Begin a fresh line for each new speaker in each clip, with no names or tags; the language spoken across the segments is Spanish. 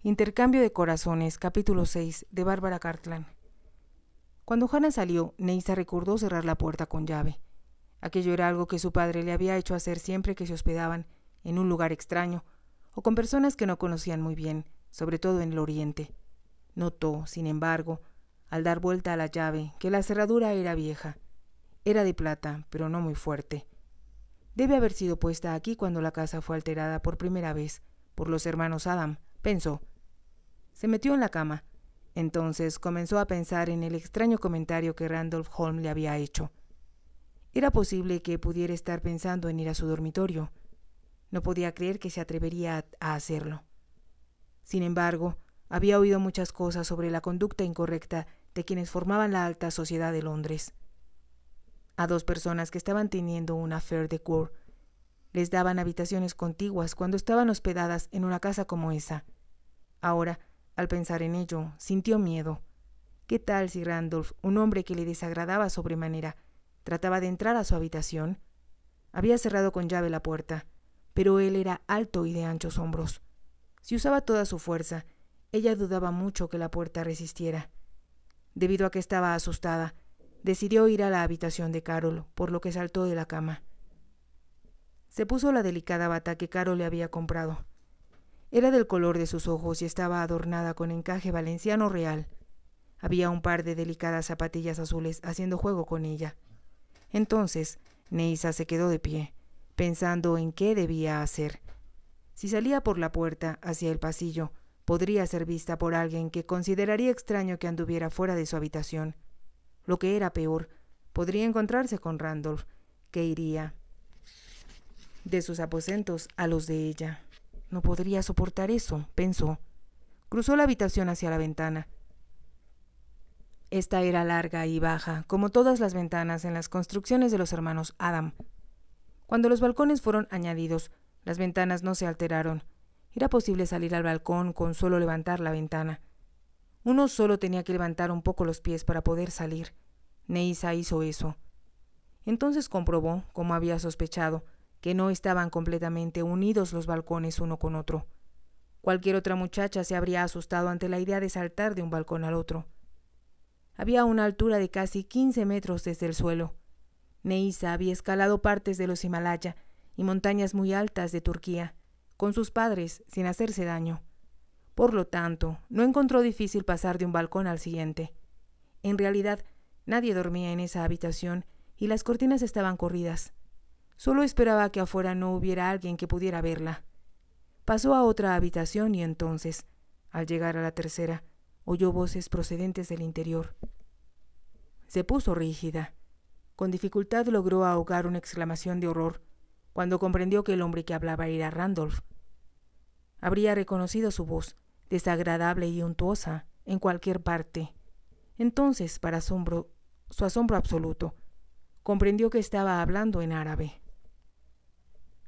Intercambio de corazones, capítulo 6, de Bárbara Cartland. Cuando Hannah salió, Neisa recordó cerrar la puerta con llave. Aquello era algo que su padre le había hecho hacer siempre que se hospedaban en un lugar extraño o con personas que no conocían muy bien, sobre todo en el oriente. Notó, sin embargo, al dar vuelta a la llave, que la cerradura era vieja. Era de plata, pero no muy fuerte. Debe haber sido puesta aquí cuando la casa fue alterada por primera vez por los hermanos Adam, pensó. Se metió en la cama. Entonces comenzó a pensar en el extraño comentario que Randolph Holmes le había hecho. Era posible que pudiera estar pensando en ir a su dormitorio. No podía creer que se atrevería a hacerlo. Sin embargo, había oído muchas cosas sobre la conducta incorrecta de quienes formaban la alta sociedad de Londres. A dos personas que estaban teniendo una affaire de cour les daban habitaciones contiguas cuando estaban hospedadas en una casa como esa. Ahora, al pensar en ello, sintió miedo. ¿Qué tal si Randolph, un hombre que le desagradaba sobremanera, trataba de entrar a su habitación? Había cerrado con llave la puerta, pero él era alto y de anchos hombros. Si usaba toda su fuerza, ella dudaba mucho que la puerta resistiera. Debido a que estaba asustada, decidió ir a la habitación de Carol, por lo que saltó de la cama. Se puso la delicada bata que Carol le había comprado. Era del color de sus ojos y estaba adornada con encaje valenciano real. Había un par de delicadas zapatillas azules haciendo juego con ella. Entonces, Neisa se quedó de pie, pensando en qué debía hacer. Si salía por la puerta hacia el pasillo, podría ser vista por alguien que consideraría extraño que anduviera fuera de su habitación. Lo que era peor, podría encontrarse con Randolph, que iría de sus aposentos a los de ella. No podría soportar eso, pensó. Cruzó la habitación hacia la ventana. Esta era larga y baja, como todas las ventanas en las construcciones de los hermanos Adam. Cuando los balcones fueron añadidos, las ventanas no se alteraron. Era posible salir al balcón con solo levantar la ventana. Uno solo tenía que levantar un poco los pies para poder salir. Neisa hizo eso. Entonces comprobó, como había sospechado, que no estaban completamente unidos los balcones uno con otro. Cualquier otra muchacha se habría asustado ante la idea de saltar de un balcón al otro. Había una altura de casi 15 metros desde el suelo. Neisa había escalado partes de los Himalaya y montañas muy altas de Turquía, con sus padres, sin hacerse daño. Por lo tanto, no encontró difícil pasar de un balcón al siguiente. En realidad, nadie dormía en esa habitación y las cortinas estaban corridas. Solo esperaba que afuera no hubiera alguien que pudiera verla. Pasó a otra habitación y entonces, al llegar a la tercera, oyó voces procedentes del interior. Se puso rígida. Con dificultad logró ahogar una exclamación de horror cuando comprendió que el hombre que hablaba era Randolph. Habría reconocido su voz, desagradable y untuosa, en cualquier parte. Entonces, para su asombro absoluto, comprendió que estaba hablando en árabe.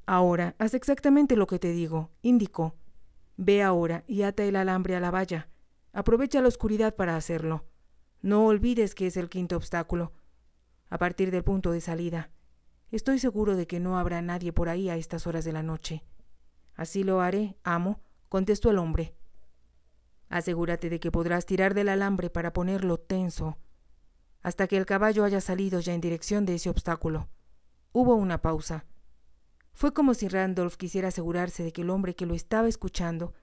«Ahora, haz exactamente lo que te digo», indicó. «Ve ahora y ata el alambre a la valla. Aprovecha la oscuridad para hacerlo. No olvides que es el quinto obstáculo. A partir del punto de salida. Estoy seguro de que no habrá nadie por ahí a estas horas de la noche». «Así lo haré, amo», contestó el hombre. «Asegúrate de que podrás tirar del alambre para ponerlo tenso, hasta que el caballo haya salido ya en dirección de ese obstáculo». Hubo una pausa. Fue como si Randolph quisiera asegurarse de que el hombre que lo estaba escuchando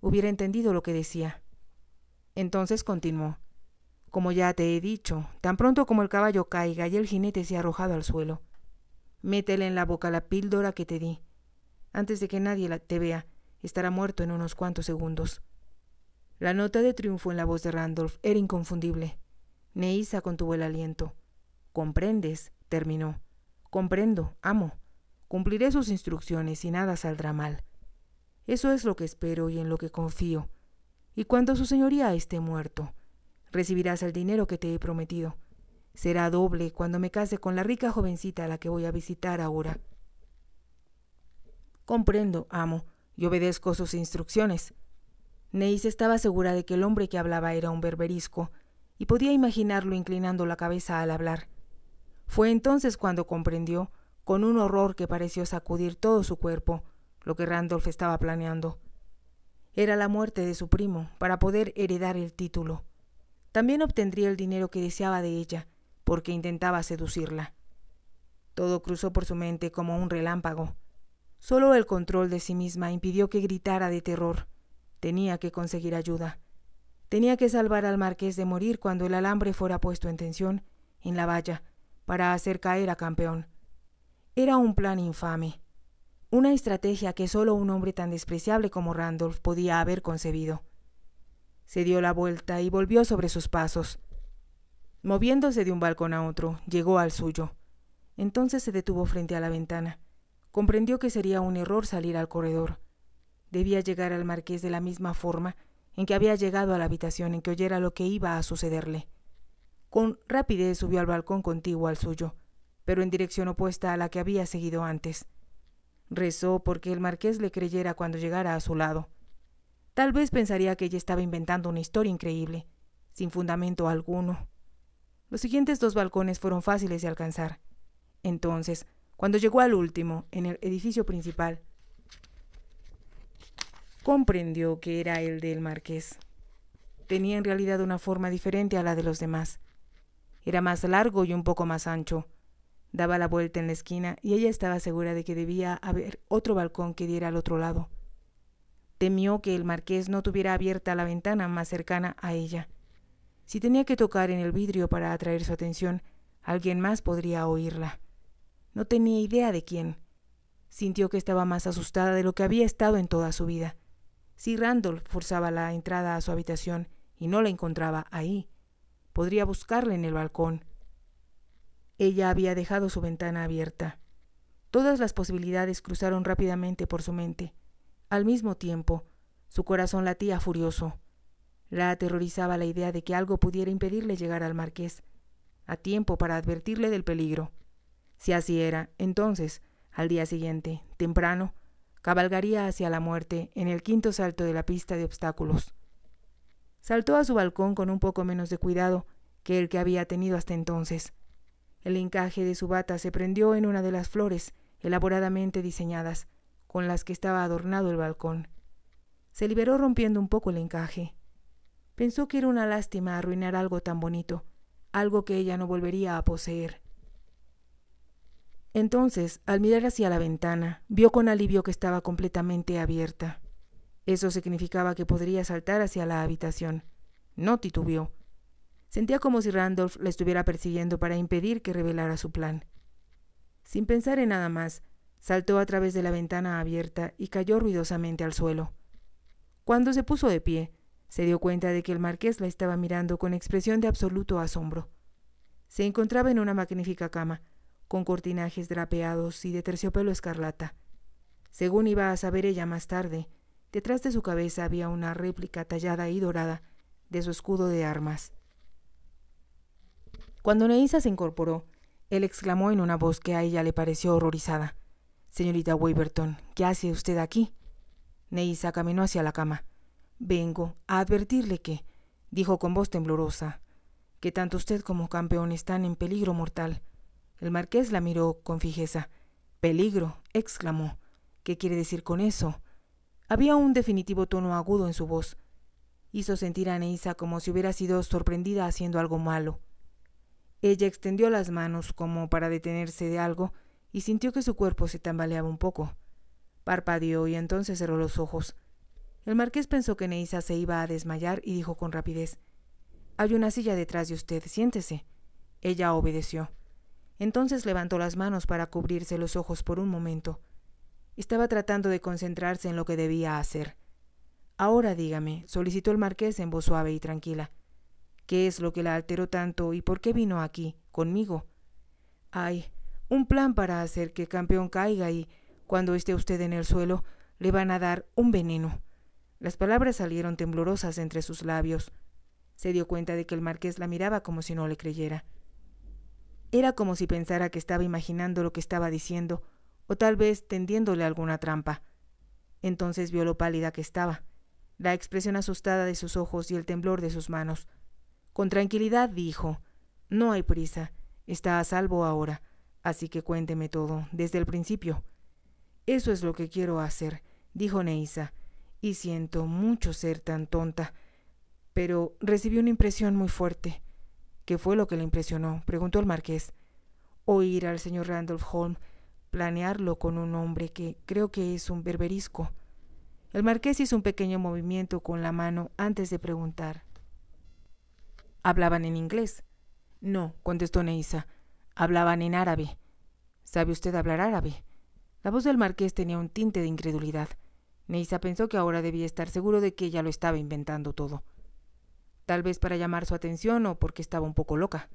hubiera entendido lo que decía. Entonces continuó. «Como ya te he dicho, tan pronto como el caballo caiga y el jinete se ha arrojado al suelo, métele en la boca la píldora que te di. Antes de que nadie te vea, estará muerto en unos cuantos segundos». La nota de triunfo en la voz de Randolph era inconfundible. Neisa contuvo el aliento. «¿Comprendes?», terminó. «Comprendo, amo. Cumpliré sus instrucciones y nada saldrá mal. Eso es lo que espero y en lo que confío. Y cuando su señoría esté muerto, recibirás el dinero que te he prometido. Será doble cuando me case con la rica jovencita a la que voy a visitar ahora». «Comprendo, amo, y obedezco sus instrucciones». Neisa estaba segura de que el hombre que hablaba era un berberisco y podía imaginarlo inclinando la cabeza al hablar. Fue entonces cuando comprendió, con un horror que pareció sacudir todo su cuerpo, lo que Randolph estaba planeando. Era la muerte de su primo para poder heredar el título. También obtendría el dinero que deseaba de ella, porque intentaba seducirla. Todo cruzó por su mente como un relámpago. Solo el control de sí misma impidió que gritara de terror. Tenía que conseguir ayuda. Tenía que salvar al marqués de morir cuando el alambre fuera puesto en tensión en la valla para hacer caer a Campeón. Era un plan infame, una estrategia que solo un hombre tan despreciable como Randolph podía haber concebido. Se dio la vuelta y volvió sobre sus pasos. Moviéndose de un balcón a otro, llegó al suyo. Entonces se detuvo frente a la ventana. Comprendió que sería un error salir al corredor. Debía llegar al marqués de la misma forma en que había llegado a la habitación en que oyera lo que iba a sucederle. Con rapidez subió al balcón contiguo al suyo, pero en dirección opuesta a la que había seguido antes. Rezó porque el marqués le creyera cuando llegara a su lado. Tal vez pensaría que ella estaba inventando una historia increíble, sin fundamento alguno. Los siguientes 2 balcones fueron fáciles de alcanzar. Entonces, cuando llegó al último, en el edificio principal, comprendió que era el del marqués. Tenía en realidad una forma diferente a la de los demás. Era más largo y un poco más ancho. Daba la vuelta en la esquina y ella estaba segura de que debía haber otro balcón que diera al otro lado. Temió que el marqués no tuviera abierta la ventana más cercana a ella. Si tenía que tocar en el vidrio para atraer su atención, alguien más podría oírla. No tenía idea de quién. Sintió que estaba más asustada de lo que había estado en toda su vida. Si Randolph forzaba la entrada a su habitación y no la encontraba ahí, podría buscarla en el balcón. Ella había dejado su ventana abierta. Todas las posibilidades cruzaron rápidamente por su mente. Al mismo tiempo, su corazón latía furioso. La aterrorizaba la idea de que algo pudiera impedirle llegar al marqués, a tiempo para advertirle del peligro. Si así era, entonces, al día siguiente, temprano, cabalgaría hacia la muerte en el 5.º salto de la pista de obstáculos. Saltó a su balcón con un poco menos de cuidado que el que había tenido hasta entonces. El encaje de su bata se prendió en una de las flores elaboradamente diseñadas, con las que estaba adornado el balcón. Se liberó rompiendo un poco el encaje. Pensó que era una lástima arruinar algo tan bonito, algo que ella no volvería a poseer. Entonces, al mirar hacia la ventana, vio con alivio que estaba completamente abierta. Eso significaba que podría saltar hacia la habitación. No titubeó. Sentía como si Randolph la estuviera persiguiendo para impedir que revelara su plan. Sin pensar en nada más, saltó a través de la ventana abierta y cayó ruidosamente al suelo. Cuando se puso de pie, se dio cuenta de que el marqués la estaba mirando con expresión de absoluto asombro. Se encontraba en una magnífica cama, con cortinajes drapeados y de terciopelo escarlata. Según iba a saber ella más tarde, detrás de su cabeza había una réplica tallada y dorada de su escudo de armas. Cuando Neisa se incorporó, él exclamó en una voz que a ella le pareció horrorizada: «Señorita Waverton, ¿qué hace usted aquí?» Neisa caminó hacia la cama. «Vengo a advertirle que», dijo con voz temblorosa, «que tanto usted como Campeón están en peligro mortal». El marqués la miró con fijeza. «¿Peligro?», exclamó. «¿Qué quiere decir con eso?». Había un definitivo tono agudo en su voz. Hizo sentir a Neisa como si hubiera sido sorprendida haciendo algo malo. Ella extendió las manos como para detenerse de algo y sintió que su cuerpo se tambaleaba un poco. Parpadeó y entonces cerró los ojos. El marqués pensó que Neisa se iba a desmayar y dijo con rapidez: «Hay una silla detrás de usted, siéntese». Ella obedeció. Entonces levantó las manos para cubrirse los ojos por un momento. Estaba tratando de concentrarse en lo que debía hacer. «Ahora dígame», solicitó el marqués en voz suave y tranquila, «¿qué es lo que la alteró tanto y por qué vino aquí, conmigo?» «Hay un plan para hacer que Campeón caiga y, cuando esté usted en el suelo, le van a dar un veneno». Las palabras salieron temblorosas entre sus labios. Se dio cuenta de que el marqués la miraba como si no le creyera. Era como si pensara que estaba imaginando lo que estaba diciendo, o tal vez tendiéndole alguna trampa. Entonces vio lo pálida que estaba, la expresión asustada de sus ojos y el temblor de sus manos. Con tranquilidad dijo: «No hay prisa, está a salvo ahora, así que cuénteme todo, desde el principio». «Eso es lo que quiero hacer», dijo Neisa, y siento mucho ser tan tonta, pero recibí una impresión muy fuerte. ¿Qué fue lo que le impresionó?, preguntó el marqués. Oír al señor Randolph Holmes planearlo con un hombre que creo que es un berberisco. El marqués hizo un pequeño movimiento con la mano antes de preguntar. ¿Hablaban en inglés? No, contestó Neisa. Hablaban en árabe. ¿Sabe usted hablar árabe? La voz del marqués tenía un tinte de incredulidad. Neisa pensó que ahora debía estar seguro de que ella lo estaba inventando todo. Tal vez para llamar su atención o porque estaba un poco loca.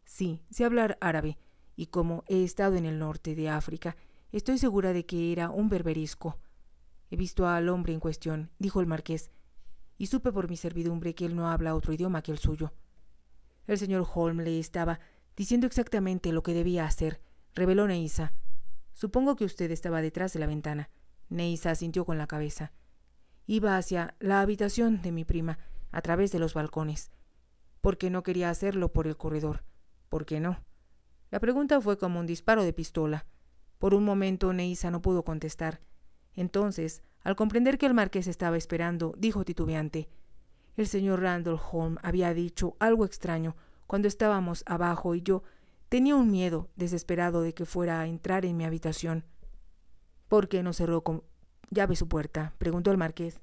Sí, sé hablar árabe, y como he estado en el norte de África, estoy segura de que era un berberisco. He visto al hombre en cuestión, dijo el marqués, y supe por mi servidumbre que él no habla otro idioma que el suyo. El señor Holmes le estaba diciendo exactamente lo que debía hacer, reveló Neisa. Supongo que usted estaba detrás de la ventana. Neisa asintió con la cabeza. Iba hacia la habitación de mi prima, a través de los balcones. ¿Por qué no quería hacerlo por el corredor? ¿Por qué no? La pregunta fue como un disparo de pistola. Por un momento Neisa no pudo contestar. Entonces, al comprender que el marqués estaba esperando, dijo titubeante: el señor Randolph Holmes había dicho algo extraño cuando estábamos abajo y yo tenía un miedo desesperado de que fuera a entrar en mi habitación. ¿Por qué no cerró con llave su puerta?, preguntó el marqués.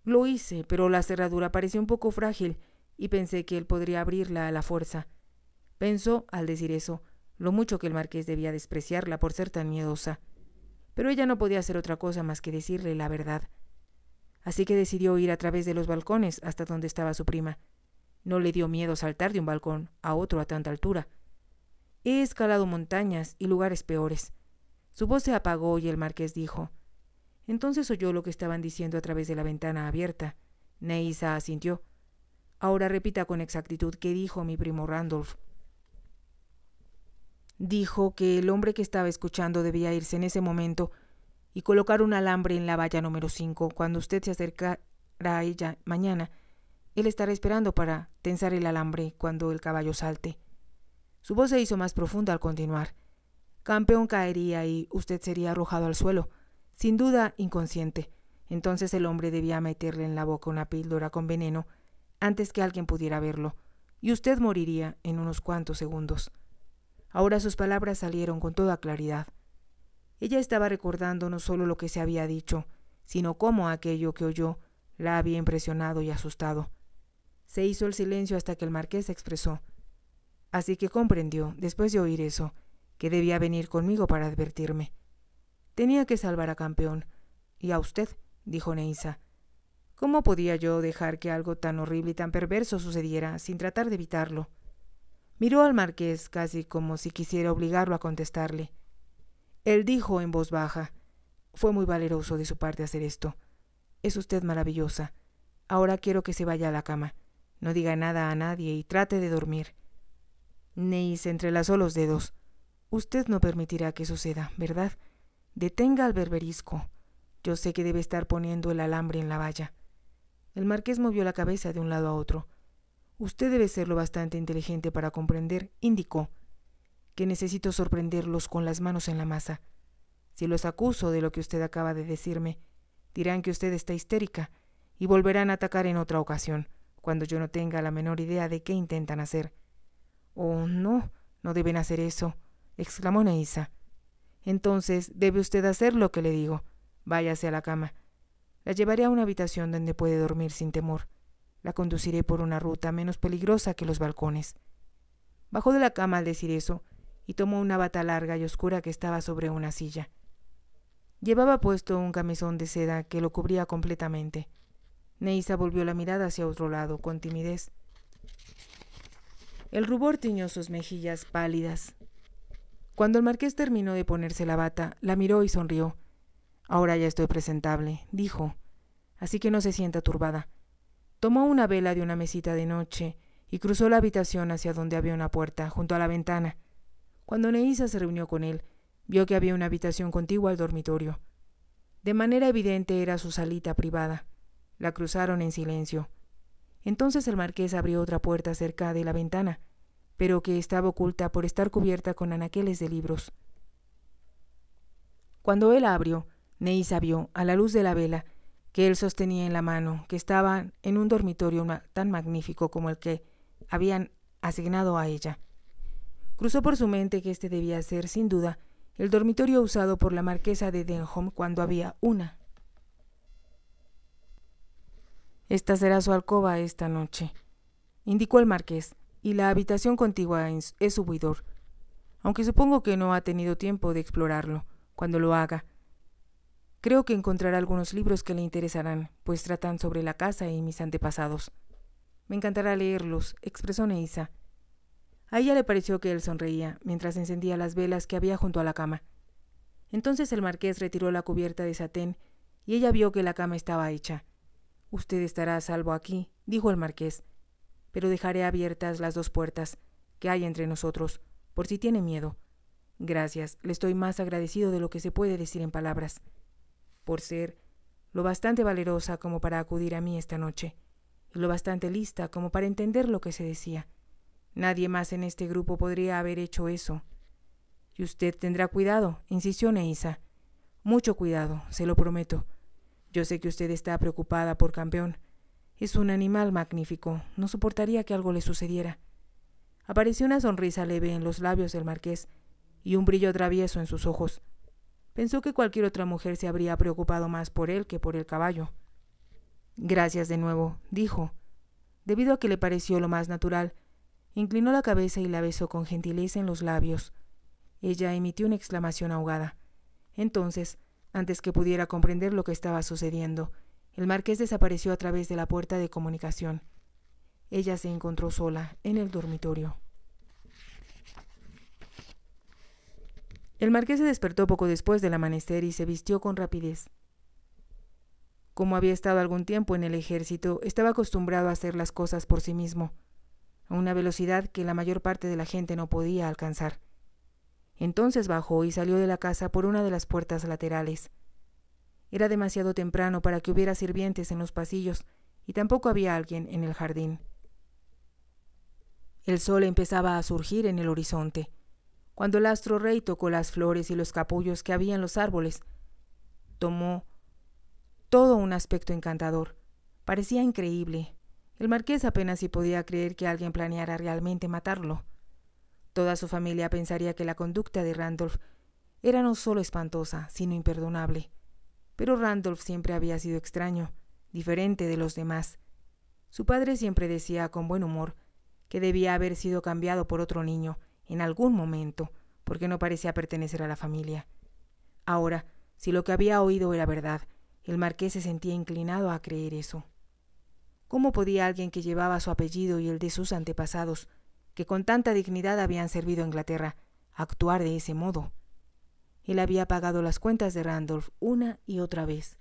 Lo hice, pero la cerradura parecía un poco frágil y pensé que él podría abrirla a la fuerza. Pensó, al decir eso, lo mucho que el marqués debía despreciarla por ser tan miedosa. Pero ella no podía hacer otra cosa más que decirle la verdad. Así que decidió ir a través de los balcones hasta donde estaba su prima. No le dio miedo saltar de un balcón a otro a tanta altura. He escalado montañas y lugares peores. Su voz se apagó y el marqués dijo: entonces oyó lo que estaban diciendo a través de la ventana abierta. Neisa asintió. Ahora repita con exactitud qué dijo mi primo Randolph. Dijo que el hombre que estaba escuchando debía irse en ese momento y colocar un alambre en la valla número 5. Cuando usted se acercara a ella mañana, él estará esperando para tensar el alambre cuando el caballo salte. Su voz se hizo más profunda al continuar. Campeón caería y usted sería arrojado al suelo, sin duda inconsciente. Entonces el hombre debía meterle en la boca una píldora con veneno antes que alguien pudiera verlo, y usted moriría en unos cuantos segundos. Ahora sus palabras salieron con toda claridad. Ella estaba recordando no solo lo que se había dicho, sino cómo aquello que oyó la había impresionado y asustado. Se hizo el silencio hasta que el marqués se expresó. Así que comprendió, después de oír eso, que debía venir conmigo para advertirme. Tenía que salvar a Campeón. Y a usted, dijo Neisa. ¿Cómo podía yo dejar que algo tan horrible y tan perverso sucediera sin tratar de evitarlo? Miró al marqués casi como si quisiera obligarlo a contestarle. Él dijo en voz baja: fue muy valeroso de su parte hacer esto. Es usted maravillosa. Ahora quiero que se vaya a la cama. No diga nada a nadie y trate de dormir. Neisa entrelazó los dedos. Usted no permitirá que suceda, ¿verdad? Detenga al berberisco. Yo sé que debe estar poniendo el alambre en la valla. El marqués movió la cabeza de un lado a otro. Usted debe ser lo bastante inteligente para comprender, indicó, que necesito sorprenderlos con las manos en la masa. Si los acuso de lo que usted acaba de decirme, dirán que usted está histérica y volverán a atacar en otra ocasión, cuando yo no tenga la menor idea de qué intentan hacer. Oh, no, no deben hacer eso, exclamó Neisa. Entonces debe usted hacer lo que le digo. Váyase a la cama. La llevaré a una habitación donde puede dormir sin temor. La conduciré por una ruta menos peligrosa que los balcones. Bajó de la cama al decir eso y tomó una bata larga y oscura que estaba sobre una silla. Llevaba puesto un camisón de seda que lo cubría completamente. Neisa volvió la mirada hacia otro lado, con timidez. El rubor tiñó sus mejillas pálidas. Cuando el marqués terminó de ponerse la bata, la miró y sonrió. Ahora ya estoy presentable, dijo, así que no se sienta turbada. Tomó una vela de una mesita de noche y cruzó la habitación hacia donde había una puerta, junto a la ventana. Cuando Neisa se reunió con él, vio que había una habitación contigua al dormitorio. De manera evidente era su salita privada. La cruzaron en silencio. Entonces el marqués abrió otra puerta cerca de la ventana, pero que estaba oculta por estar cubierta con anaqueles de libros. Cuando él la abrió, Neisa vio, a la luz de la vela, que él sostenía en la mano, que estaba en un dormitorio tan magnífico como el que habían asignado a ella. Cruzó por su mente que este debía ser, sin duda, el dormitorio usado por la marquesa de Denham cuando había una. «Esta será su alcoba esta noche», indicó el marqués, «y la habitación contigua es su buidor, aunque supongo que no ha tenido tiempo de explorarlo. Cuando lo haga, creo que encontrará algunos libros que le interesarán, pues tratan sobre la casa y mis antepasados. Me encantará leerlos», expresó Neisa. A ella le pareció que él sonreía, mientras encendía las velas que había junto a la cama. Entonces el marqués retiró la cubierta de satén, y ella vio que la cama estaba hecha. «Usted estará a salvo aquí», dijo el marqués, «pero dejaré abiertas las 2 puertas que hay entre nosotros, por si tiene miedo. Gracias, le estoy más agradecido de lo que se puede decir en palabras, por ser lo bastante valerosa como para acudir a mí esta noche, y lo bastante lista como para entender lo que se decía. Nadie más en este grupo podría haber hecho eso». «Y usted tendrá cuidado», insistió Neisa. «Mucho cuidado, se lo prometo. Yo sé que usted está preocupada por Campeón. Es un animal magnífico. No soportaría que algo le sucediera». Apareció una sonrisa leve en los labios del marqués y un brillo travieso en sus ojos. Pensó que cualquier otra mujer se habría preocupado más por él que por el caballo. «Gracias de nuevo», dijo. Debido a que le pareció lo más natural, inclinó la cabeza y la besó con gentileza en los labios. Ella emitió una exclamación ahogada. Entonces, antes que pudiera comprender lo que estaba sucediendo, el marqués desapareció a través de la puerta de comunicación. Ella se encontró sola en el dormitorio. El marqués se despertó poco después del amanecer y se vistió con rapidez. Como había estado algún tiempo en el ejército, estaba acostumbrado a hacer las cosas por sí mismo, a una velocidad que la mayor parte de la gente no podía alcanzar. Entonces bajó y salió de la casa por una de las puertas laterales. Era demasiado temprano para que hubiera sirvientes en los pasillos y tampoco había alguien en el jardín. El sol empezaba a surgir en el horizonte, cuando el astro rey tocó las flores y los capullos que había en los árboles. Tomó todo un aspecto encantador. Parecía increíble. El marqués apenas si podía creer que alguien planeara realmente matarlo. Toda su familia pensaría que la conducta de Randolph era no solo espantosa, sino imperdonable. Pero Randolph siempre había sido extraño, diferente de los demás. Su padre siempre decía con buen humor que debía haber sido cambiado por otro niño en algún momento, porque no parecía pertenecer a la familia. Ahora, si lo que había oído era verdad, el marqués se sentía inclinado a creer eso. ¿Cómo podía alguien que llevaba su apellido y el de sus antepasados, que con tanta dignidad habían servido a Inglaterra, actuar de ese modo? Él había pagado las cuentas de Randolph una y otra vez.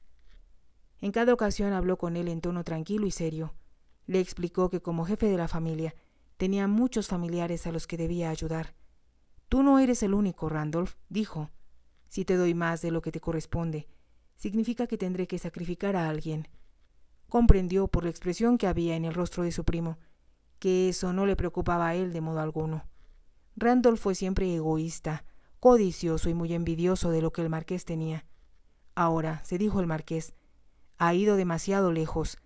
En cada ocasión habló con él en tono tranquilo y serio. Le explicó que como jefe de la familia tenía muchos familiares a los que debía ayudar. «Tú no eres el único, Randolph», dijo. «Si te doy más de lo que te corresponde, significa que tendré que sacrificar a alguien». Comprendió por la expresión que había en el rostro de su primo que eso no le preocupaba a él de modo alguno. Randolph fue siempre egoísta, codicioso y muy envidioso de lo que el marqués tenía. Ahora, se dijo el marqués, ha ido demasiado lejos.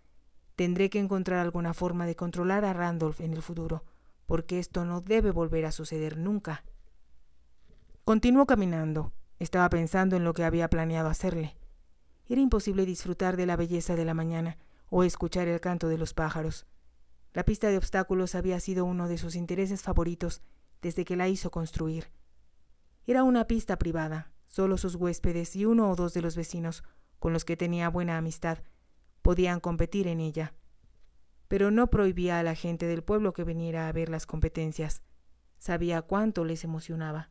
Tendré que encontrar alguna forma de controlar a Randolph en el futuro, porque esto no debe volver a suceder nunca. Continuó caminando. Estaba pensando en lo que había planeado hacerle. Era imposible disfrutar de la belleza de la mañana o escuchar el canto de los pájaros. La pista de obstáculos había sido uno de sus intereses favoritos desde que la hizo construir. Era una pista privada. Solo sus huéspedes y 1 o 2 de los vecinos, con los que tenía buena amistad, podían competir en ella. Pero no prohibía a la gente del pueblo que viniera a ver las competencias. Sabía cuánto les emocionaba.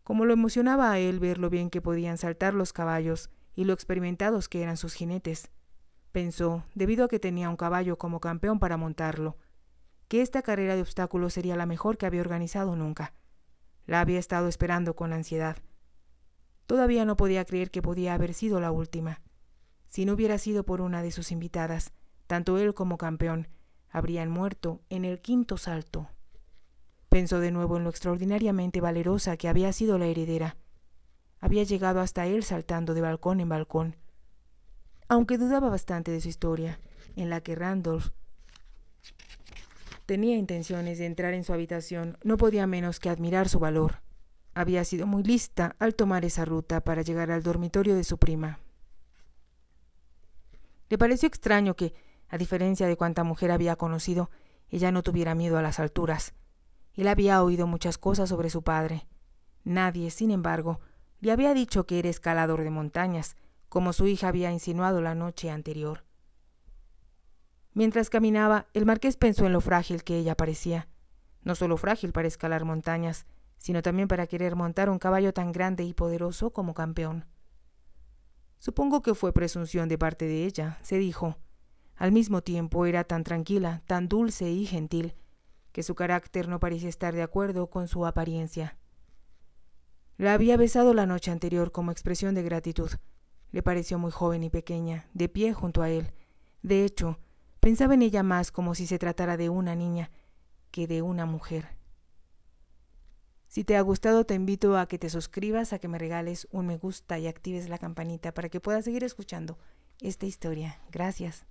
Como lo emocionaba a él ver lo bien que podían saltar los caballos y lo experimentados que eran sus jinetes. Pensó, debido a que tenía un caballo como campeón para montarlo, que esta carrera de obstáculos sería la mejor que había organizado nunca. La había estado esperando con ansiedad. Todavía no podía creer que podía haber sido la última. Si no hubiera sido por una de sus invitadas, tanto él como campeón habrían muerto en el 5.º salto. Pensó de nuevo en lo extraordinariamente valerosa que había sido la heredera. Había llegado hasta él saltando de balcón en balcón. Aunque dudaba bastante de su historia, en la que Randolph tenía intenciones de entrar en su habitación, no podía menos que admirar su valor. Había sido muy lista al tomar esa ruta para llegar al dormitorio de su prima. Le pareció extraño que, a diferencia de cuanta mujer había conocido, ella no tuviera miedo a las alturas. Él había oído muchas cosas sobre su padre. Nadie, sin embargo, le había dicho que era escalador de montañas, como su hija había insinuado la noche anterior. Mientras caminaba, el marqués pensó en lo frágil que ella parecía. No solo frágil para escalar montañas, sino también para querer montar un caballo tan grande y poderoso como campeón. Supongo que fue presunción de parte de ella, se dijo. Al mismo tiempo era tan tranquila, tan dulce y gentil, que su carácter no parecía estar de acuerdo con su apariencia. La había besado la noche anterior como expresión de gratitud. Le pareció muy joven y pequeña, de pie junto a él. De hecho, pensaba en ella más como si se tratara de una niña que de una mujer. Si te ha gustado, te invito a que te suscribas, a que me regales un me gusta y actives la campanita para que puedas seguir escuchando esta historia. Gracias.